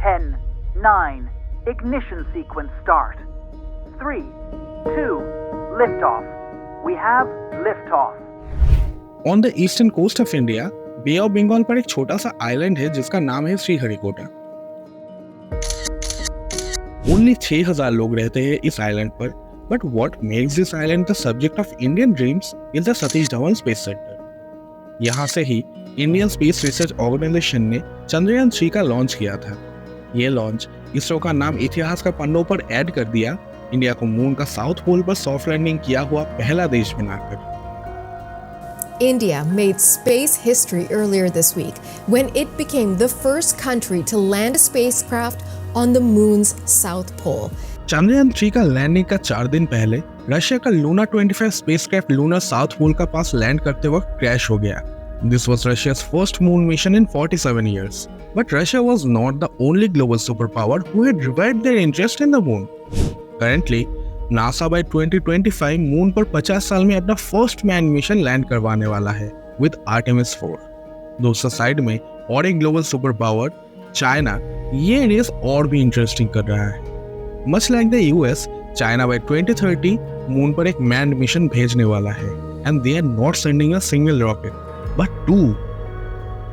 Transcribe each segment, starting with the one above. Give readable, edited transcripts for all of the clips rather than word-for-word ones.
10, 9, ignition sequence start. 3, 2, liftoff. We have liftoff. On the eastern coast of India, Bay of Bengal पर एक छोटा सा island है जिसका नाम है श्रीहरिकोटा। ओनली 6000 लोग रहते हैं इस आइलैंड पर, but what makes this island the subject of Indian dreams is the Satish Dhawan space centre. यहाँ से ही इंडियन स्पेस रिसर्च ऑर्गेनाइजेशन ने चंद्रयान-3 का लॉन्च किया था। ये लॉन्च इसरो का नाम इतिहास का पन्नों पर ऐड कर दिया, इंडिया को मून का साउथ पोल पर सॉफ्ट लैंडिंग किया हुआ पहला देश बनाकर। India made space history earlier this week when it became the first country to land a spacecraft on the moon's south pole. Chandrayaan-3 का लैंडिंग का 4 दिन पहले रशिया का lunar 25 spacecraft lunar south pole का पास लैंड करते वक्त क्रैश हो गया। This was Russia's first moon mission in 47 years. But Russia was not the only global superpower who had revived their interest in the moon. Currently, NASA by 2025 moon पर 50 साल में अपना फर्स्ट मैन मिशन लैंड करवाने वाला है with Artemis 4। दूसरा side में और एक ग्लोबल सुपर पावर चाइना ये रेस और भी इंटरेस्टिंग कर रहा है। Much like the US, China by 2030 moon पर एक मैन्ड मिशन भेजने वाला है and they are not sending a single rocket but 2।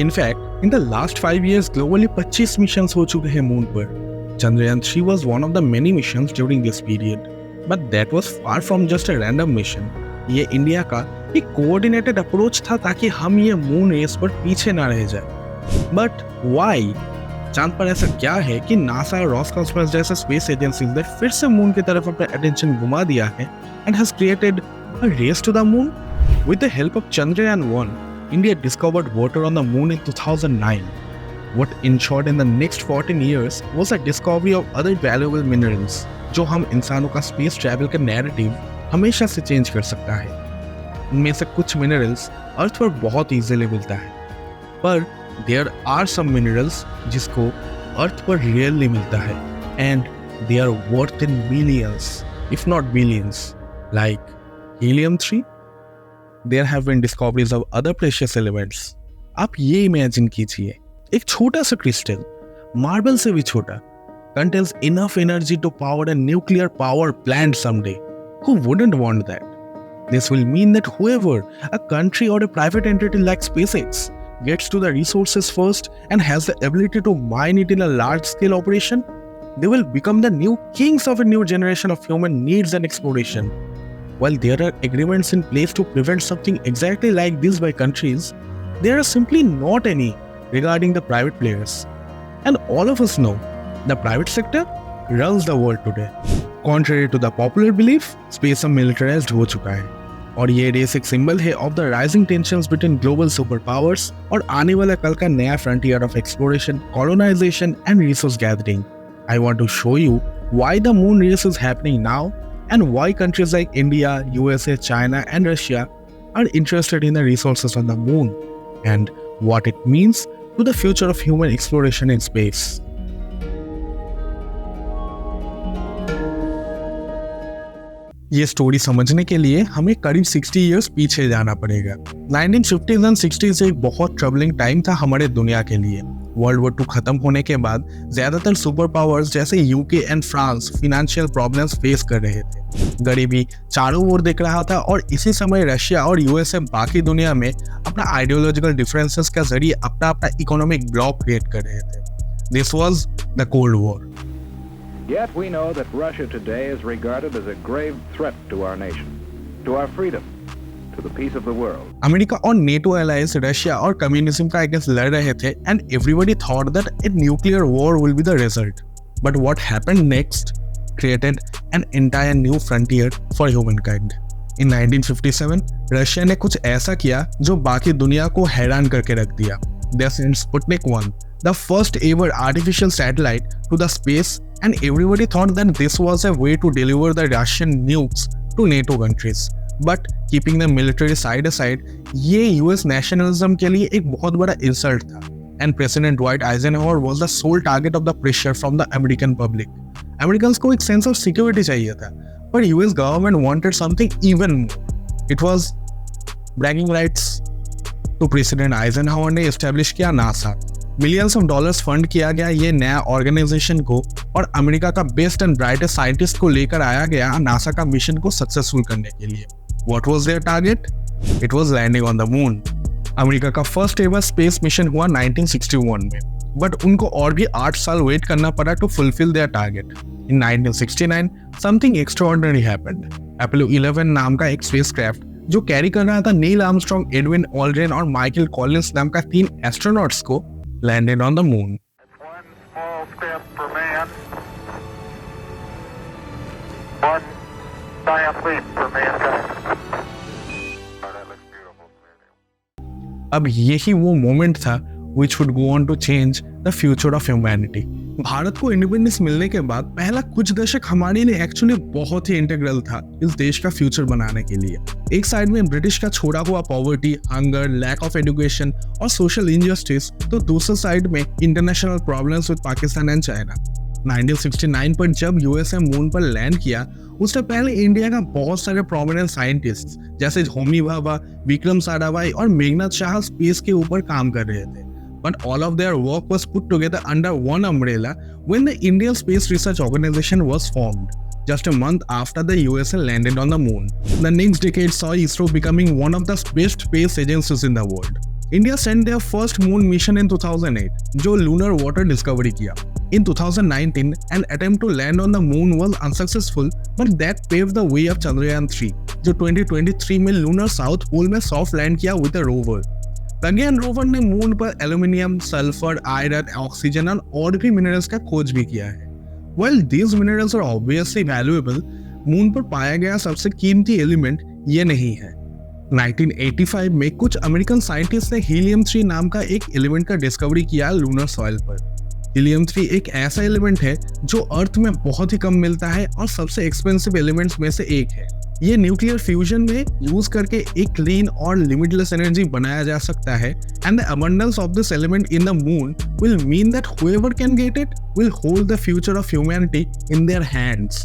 In fact in the last 5 years globally 25 missions हो चुके हैं मून पर। Chandrayaan was one of the many missions during this period. But that was far from just a random mission. ये India का एक coordinated approach था ताकि हम ये मून रेस पर पीछे ना रह जाए। But why? चांद पर ऐसा क्या है कि नासा और रॉसकॉस्मोस जैसे स्पेस एजेंसीज ने फिर से मून की तरफ अपना अटेंशन घुमा दिया है and has created a race to the moon? With the help of Chandrayaan-1, India discovered water on the moon in 2009. What ensured in the next 14 years was a discovery of other valuable minerals, जो हम इंसानों का space travel का narrative हमेशा से change कर सकता है। उनमें से कुछ मिनरल्स अर्थ पर बहुत इजीली मिलता है, पर देयर आर सम मिनरल्स जिसको अर्थ पर रेयरली मिलता है and they are worth in millions if not billions, like helium. There have been discoveries of other precious elements. आप ये इमेजिन कीजिए, एक छोटा सा क्रिस्टल, मार्बल से भी छोटा, contains enough energy to power a nuclear power plant someday. Who wouldn't want that? This will mean that whoever, a country or a private entity like SpaceX, gets to the resources first and has the ability to mine it in a large-scale operation, they will become the new kings of a new generation of human needs and exploration. While there are agreements in place to prevent something exactly like this by countries, there are simply not any regarding the private players. And all of us know the private sector runs the world today. Contrary to the popular belief, space अब militarized हो चुका है और ये race एक symbol है of the rising tensions between global superpowers और आने वाला कल का नया frontier of exploration, colonization and resource gathering. I want to show you why the moon race is happening now and why countries like India, USA, China and Russia are interested in the resources on the moon and what it means to the future of human exploration in space. ये story समझने के लिए हमें करीब 60 years पीछे जाना पड़ेगा। 1950s and 60s एक बहुत ट्रबलिंग टाइम था हमारे दुनिया के लिए। वर्ल्ड वॉर 2 खत्म होने के बाद ज्यादातर सुपर पावर्स जैसे UK and France financial problems face कर रहे थे। गरीबी चारों ओर दिख रहा था और इसी समय रशिया और यूएसए बाकी दुनिया में अपना आइडियोलॉजिकल डिफरेंसेस के जरिए अपना अपना इकोनॉमिक ब्लॉक क्रिएट कर रहे थे। This was the cold war. Yet we know that Russia today is regarded as a grave threat to our nation, to our freedom, to the peace of the world. America और NATO Allianz Russia और communism का against लड़ रहे थे and everybody thought that a nuclear war will be the result. But what happened next created an entire new frontier for humankind. In 1957, Russia ने कुछ ऐसा किया जो बाकी दुनिया को हैरान करके रख दिया। They sent Sputnik 1, the first ever artificial satellite, to the space, and everybody thought that this was a way to deliver the Russian nukes to NATO countries. But keeping the military side aside, ये US nationalism के लिए एक बहुत बड़ा insult था. And President Dwight Eisenhower was the sole target of the pressure from the American public. Americans को एक sense of security चाहिए था, but US government wanted something even more. It was bragging rights. तो President Eisenhower ने establish किया NASA, millions of dollars fund किया गया ये नया ऑर्गेनाइजेशन को और अमेरिका का बेस्ट एंड ब्राइटेस्ट साइंटिस्ट को लेकर आया गया नासा का मिशन को सक्सेसफुल करने के लिए। What was their target? It was landing on the moon. America का फर्स्ट एवर स्पेस मिशन हुआ 1961 में, बट उनको और भी 8 साल वेट करना पड़ा to fulfil their target. In 1969 something extraordinary happened. Apollo 11 नाम का एक स्पेसक्राफ्ट जो कैरी कर रहा था नील आर्मस्ट्रॉन्ग, एडविन ऑल्ड्रिन और माइकल कॉलिंस नाम का 3 एस्ट्रोनॉट्स को लैंडेड ऑन द मून। अब यही वो मोमेंट था which would go on to change the future of humanity। Bharat को इंडिपेंडेंस मिलने के बाद पहला कुछ दशक हमारे लिए एक्चुअली बहुत ही इंटीग्रल था इस देश का फ्यूचर बनाने के लिए। एक साइड में ब्रिटिश का छोड़ा हुआ poverty, hunger, lack of education और सोशल इनजस्टिस, तो दूसरे साइड में international problems with Pakistan and China. 1969 पर जब यूएसए मून पर लैंड किया, उससे पहले इंडिया का बहुत सारे प्रोमिनेंट साइंटिस्ट जैसे होमी भाभा, विक्रम साराभाई और मेघनाथ शाह स्पेस के ऊपर काम कर रहे थे। But all of their work was put together under one umbrella when the Indian Space Research Organization was formed, just a month after the USA landed on the moon. The next decade saw ISRO becoming one of the best space agencies in the world. India sent their first moon mission in 2008, जो lunar water discovery किया। In 2019, an attempt to land on the moon was unsuccessful, but that paved the way of Chandrayaan-3, जो 2023 में lunar south pole में soft land किया with a rover। Gaganyaan rover ने moon पर aluminium, sulphur, iron, oxygen और भी minerals का खोज भी किया है। While these minerals are obviously valuable, moon पर पाया गया सबसे कीमती एलिमेंट ये नहीं है। 1985 में कुछ अमेरिकन साइंटिस्ट ने हीलियम-3 नाम का एक एलिमेंट का डिस्कवरी किया लूनर सॉइल पर। हीलियम-3 एक ऐसा एलिमेंट है जो अर्थ में बहुत ही कम मिलता है और सबसे एक्सपेंसिव एलिमेंट्स में से एक है। ये न्यूक्लियर फ्यूजन में यूज करके एक क्लीन और लिमिटलेस एनर्जी बनाया जा सकता है, and the abundance of this element in the moon will mean that whoever can get it will hold the future of humanity in their hands.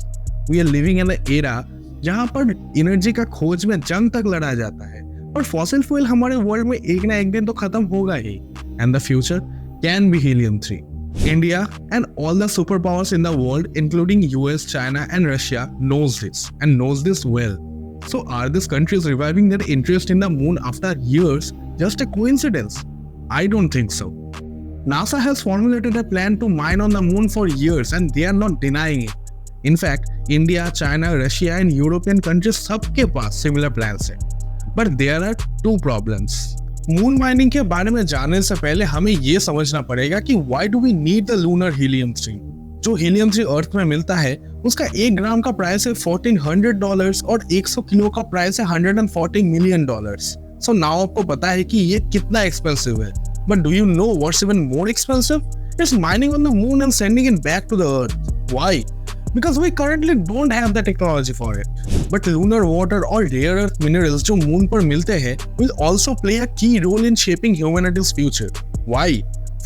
We are living in an era जहां पर energy का खोज में जंग तक लड़ा जाता है, और फॉसिल फ्यूल हमारे वर्ल्ड में एक ना एक दिन तो खत्म होगा ही, and the future can be helium. India and all the superpowers in the world, including US, China and Russia, knows this and knows this well. So are these countries reviving their interest in the moon after years just a coincidence? I don't think so. NASA has formulated a plan to mine on the moon for years and they are not denying it. In fact, India, China, Russia and European countries सबके पास similar plans हैं. But there are two problems. Moon mining के बारे में जानने से पहले हमें ये समझना पड़ेगा कि why do we need the lunar helium-3? जो हीलियम-3 अर्थ में मिलता है उसका 1 ग्राम का प्राइस है $1400 और 100 किलो का प्राइस है $140 मिलियन। सो नाउ आपको पता है कि ये कितना एक्सपेंसिव है, but do you know what's even more expensive? It's mining on the moon and sending it back to the earth. Why? Because we currently don't have the technology for it. But lunar water or rare earth minerals जो moon पर मिलते हैं will also play a key role in shaping humanity's future. Why?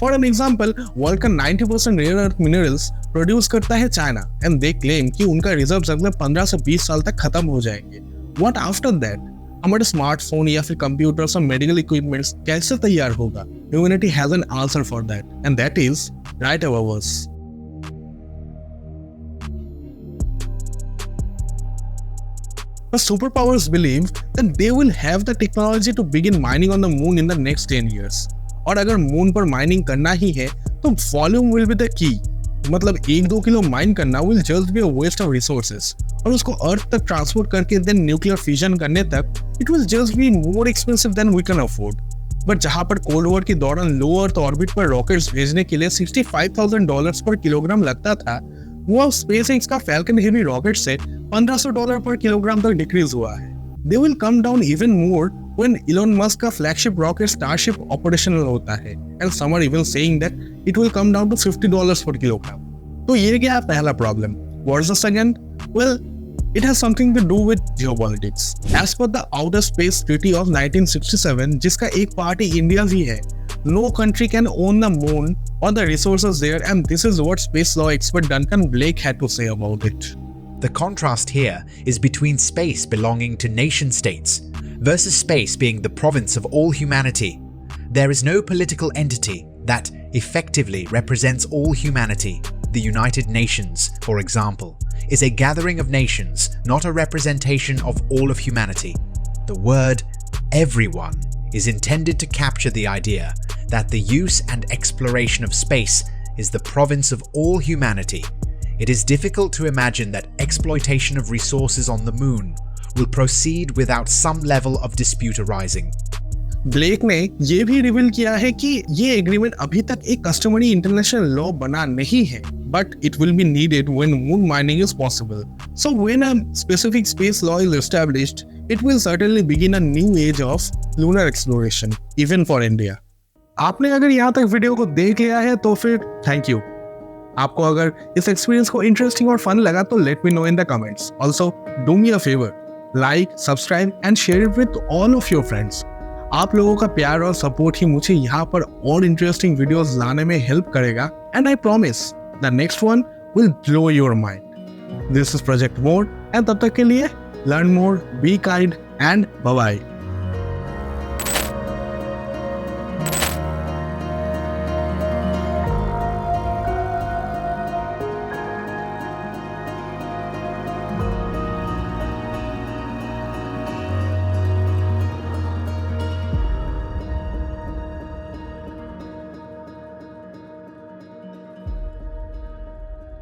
For an example, world का 90% rare earth minerals produce करता है China, and they claim कि उनका reserves अगले 15 से 20 साल तक खत्म हो जाएंगे। What after that? हमारे स्मार्टफोन या फिर कंप्यूटर्स और मेडिकल इक्विपमेंट्स कैसे तैयार होगा? Humanity has an answer for that, and that is right above us. But superpowers believe that they will have the technology to begin mining on the moon in the next 10 years. और अगर moon पर mining करना ही है तो volume will be the की। मतलब 1-2 kilo mine करना will just be a waste of resources, और उसको अर्थ तक ट्रांसपोर्ट करके देन न्यूक्लियर फ्यूजन करने तक it will just be more expensive than we can afford. But जहां पर कोल्ड वॉर के दौरान लो अर्थ ऑर्बिट पर रॉकेट्स भेजने के लिए $65,000 पर किलोग्राम लगता था, वो अब स्पेसएक्स का फैल्कन हेवी रॉकेट से $1,500 पर किलोग्राम तक डिक्रीज हुआ है। They will come down even more when Elon Musk का फ्लैगशिप रॉकेट स्टारशिप ऑपरेशनल होता है, and some are even saying that it will come down to $50 per kilogram. तो ये क्या है पहला problem? What's the second? Well, it has something to do with geopolitics. As per the Outer Space Treaty of 1967, जिसका एक party India भी है, no country can own the moon or the resources there, and this is what space law expert Duncan Blake had to say about it. The contrast here is between space belonging to nation states versus space being the province of all humanity. There is no political entity that, effectively represents all humanity. The United Nations, for example, is a gathering of nations, not a representation of all of humanity. The word everyone is intended to capture the idea that the use and exploration of space is the province of all humanity. It is difficult to imagine that exploitation of resources on the moon will proceed without some level of dispute arising. Blake ने ये भी reveal किया है कि ये agreement अभी तक एक कस्टमरी इंटरनेशनल लॉ बना नहीं है, but it will be needed when moon mining is possible. So when a specific space law is established, it will certainly begin a new age of lunar exploration, even for India. आपने अगर यहाँ तक video को देख लिया है तो फिर थैंक यू. आपको अगर इस एक्सपीरियंस को इंटरेस्टिंग और फन लगा तो let me know in the comments. Also do me a favour, like, subscribe and share it with all of your friends. आप लोगों का प्यार और सपोर्ट ही मुझे यहाँ पर और इंटरेस्टिंग वीडियोस लाने में हेल्प करेगा. And I promise the next one will blow your mind. This is project more, and तब तक के लिए learn more, be kind and bye bye.